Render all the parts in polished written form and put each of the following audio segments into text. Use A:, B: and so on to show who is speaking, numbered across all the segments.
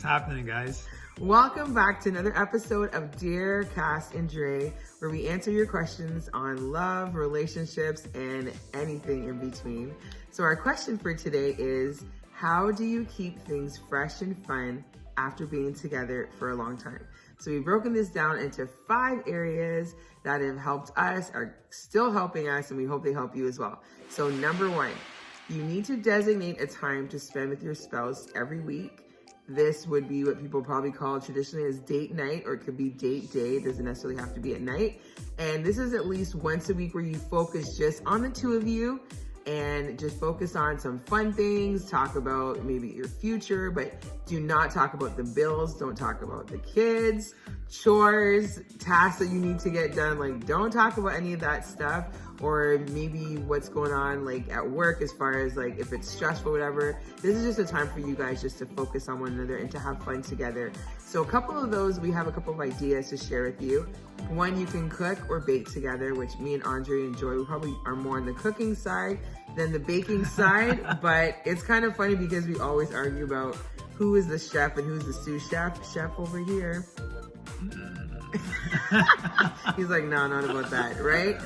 A: happening, guys?
B: Welcome back to another episode of Dear Cass and Dre, where we answer your questions on love, relationships, and anything in between. So our question for today is, how do you keep things fresh and fun after being together for a long time? So we've broken this down into 5 areas that have helped us, are still helping us, and we hope they help you as well. So number 1, you need to designate a time to spend with your spouse every week. This would be what people probably call traditionally as date night, or it could be date day. It doesn't necessarily have to be at night. And this is at least once a week where you focus just on the two of you and just focus on some fun things, talk about maybe your future, but do not talk about the bills, don't talk about the kids, chores, tasks that you need to get done. Like, don't talk about any of that stuff, or maybe what's going on like at work as far as like if it's stressful, whatever. This is just a time for you guys just to focus on one another and to have fun together. So a couple of those, we have a couple of ideas to share with you. One, you can cook or bake together, which me and Andre enjoy. We probably are more on the cooking side than the baking side, but it's kind of funny because we always argue about who is the chef and who's the sous chef. Chef over here. He's like, no, not about that, right?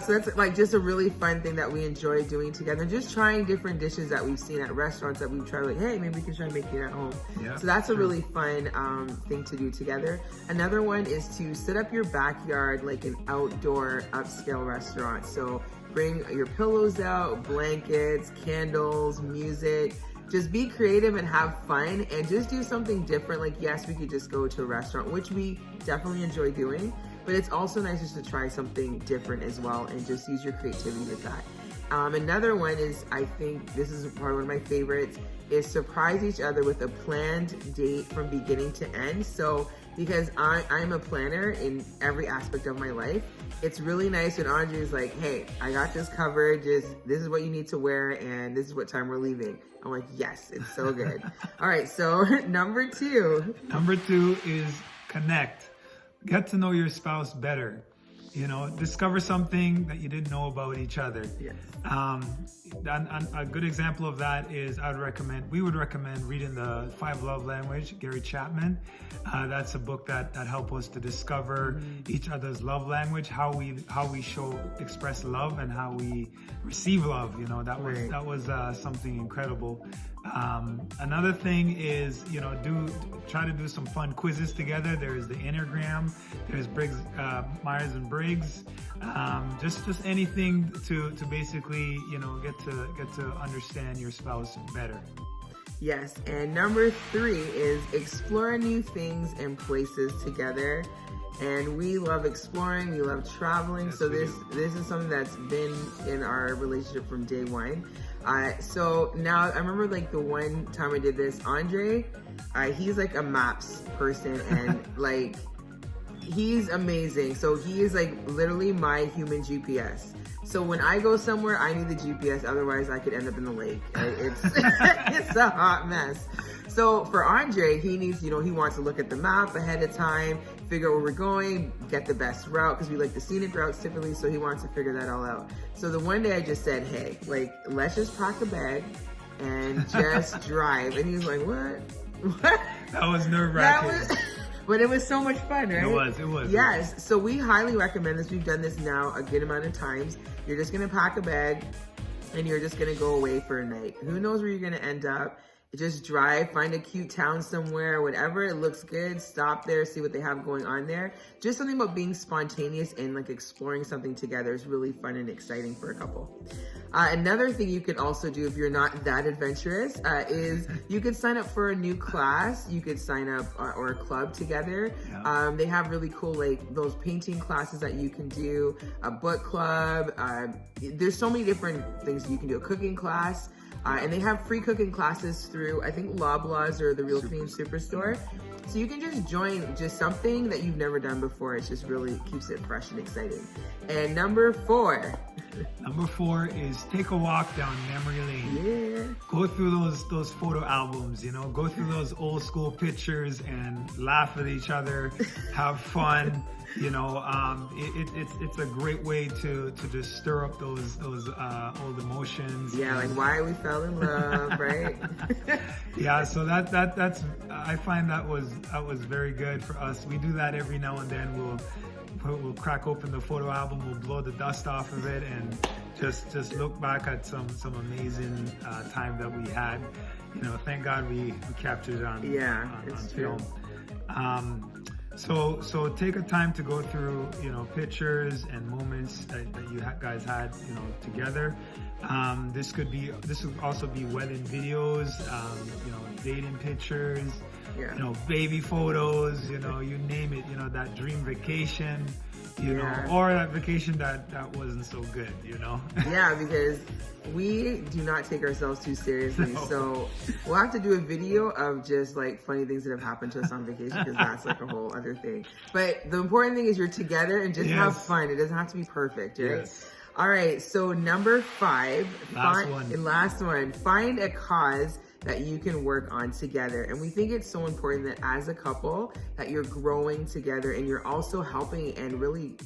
B: So that's like just a really fun thing that we enjoy doing together. Just trying different dishes that we've seen at restaurants that we've tried, like, hey, maybe we can try making it at home. Yeah, so that's a really fun thing to do together. Another one is to set up your backyard like an outdoor upscale restaurant. So bring your pillows out, blankets, candles, music. Just be creative and have fun and just do something different. Like, yes, we could just go to a restaurant, which we definitely enjoy doing, but it's also nice just to try something different as well and just use your creativity with that. Another one is, I think this is probably one of my favorites, is surprise each other with a planned date from beginning to end. So because I'm a planner in every aspect of my life, it's really nice when Andre's like, hey, I got this covered, just this is what you need to wear and this is what time we're leaving. I'm like, yes, it's so good. All right, so number 2.
A: Number 2 is connect. Get to know your spouse better. You know, discover something that you didn't know about each other.
B: Yes.
A: And a good example of that is we would recommend reading the 5 Love Language, Gary Chapman. That's a book that helps us to discover each other's love language, how we express love and how we receive love. You know, that was something incredible. Another thing is, you know, try to do some fun quizzes together. There's the Enneagram, there's Myers and Briggs, just anything to basically, you know, get to understand your spouse better.
B: Yes, and number 3 is explore new things and places together. And we love exploring, we love traveling. Yes, so this is something that's been in our relationship from day one. So now I remember like the one time I did this, Andre, he's like a maps person and like, he's amazing. So he is like literally my human GPS. So when I go somewhere, I need the GPS, otherwise I could end up in the lake. It's it's a hot mess. So for Andre, he needs, you know, he wants to look at the map ahead of time, figure out where we're going, get the best route, because we like the scenic routes typically, so he wants to figure that all out. So the one day I just said, hey, like, let's just pack a bag and just drive. And he's like, what?
A: That was nerve-wracking.
B: But it was so much fun, right?
A: It was.
B: Yes, so we highly recommend this. We've done this now a good amount of times. You're just gonna pack a bag and you're just gonna go away for a night. Who knows where you're gonna end up? Just drive, find a cute town somewhere, whatever, it looks good, stop there, see what they have going on there. Just something about being spontaneous and like exploring something together is really fun and exciting for a couple. Another thing you can also do if you're not that adventurous is you could sign up for a new class. You could sign up or a club together. Yeah. They have really cool like those painting classes that you can do, a book club. There's so many different things you can do, a cooking class. And they have free cooking classes through, I think, Loblaws or the Real Canadian Superstore. So you can just join just something that you've never done before. It just really keeps it fresh and exciting. And number 4.
A: Number 4 is take a walk down memory lane.
B: Yeah.
A: Go through those photo albums, you know, go through those old school pictures and laugh at each other, have fun. It's a great way to just stir up those old emotions.
B: Yeah, like why we fell in love, right?
A: Yeah, so that's I find that was very good for us. We do that every now and then. We'll crack open the photo album, we'll blow the dust off of it, and just look back at some amazing time that we had. Thank God we captured it on film. So take a time to go through, pictures and moments that you guys had, together. This would also be wedding videos, dating pictures, baby photos, you name it, that dream vacation, or that vacation that wasn't so good,
B: Yeah, because we do not take ourselves too seriously. No. So we'll have to do a video of just like funny things that have happened to us on vacation, because that's like a whole other thing. But the important thing is you're together and just have fun. It doesn't have to be perfect, right? Yes. All right, so number 5, last one, find a cause that you can work on together. And we think it's so important that as a couple that you're growing together and you're also helping and really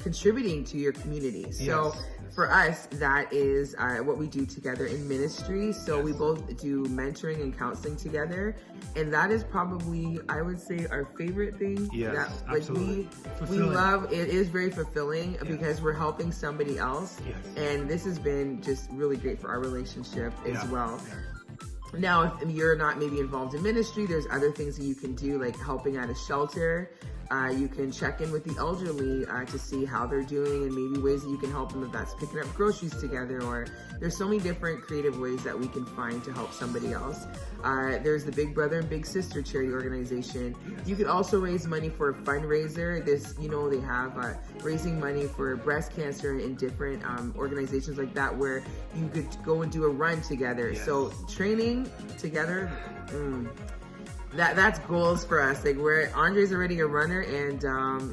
B: contributing to your community. So for us, that is what we do together in ministry. So we both do mentoring and counseling together. And that is probably, I would say, our favorite thing.
A: Yes,
B: absolutely. We love, it is very fulfilling because we're helping somebody else.
A: Yes.
B: And this has been just really great for our relationship as well. Now, if you're not maybe involved in ministry, there's other things that you can do, like helping at a shelter. You can check in with the elderly to see how they're doing, and maybe ways that you can help them, if that's picking up groceries together, or there's so many different creative ways that we can find to help somebody else. There's the Big Brother and Big Sister charity organization. You could also raise money for a fundraiser. They have raising money for breast cancer in different organizations like that, where you could go and do a run together. So training together, that's goals for us. Like Andre's already a runner, and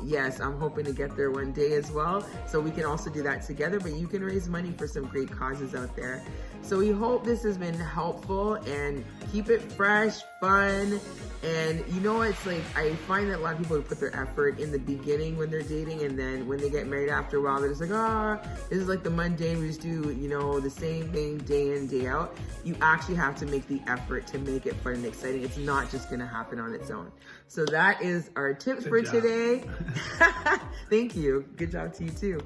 B: yes, I'm hoping to get there one day as well. So we can also do that together, but you can raise money for some great causes out there. So we hope this has been helpful, and keep it fresh, fun. And it's like, I find that a lot of people put their effort in the beginning when they're dating, and then when they get married after a while, they're just like, this is like the mundane, we just do, the same thing day in, day out. You actually have to make the effort to make it fun and exciting. It's not just gonna happen on its own. So that is our tips for today. Thank you. Good job to you too.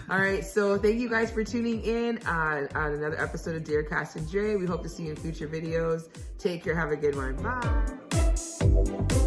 B: All right, so thank you guys for tuning in on another episode of Dear Cass and Dre. We hope to see you in future videos. Take care, have a good one. Bye.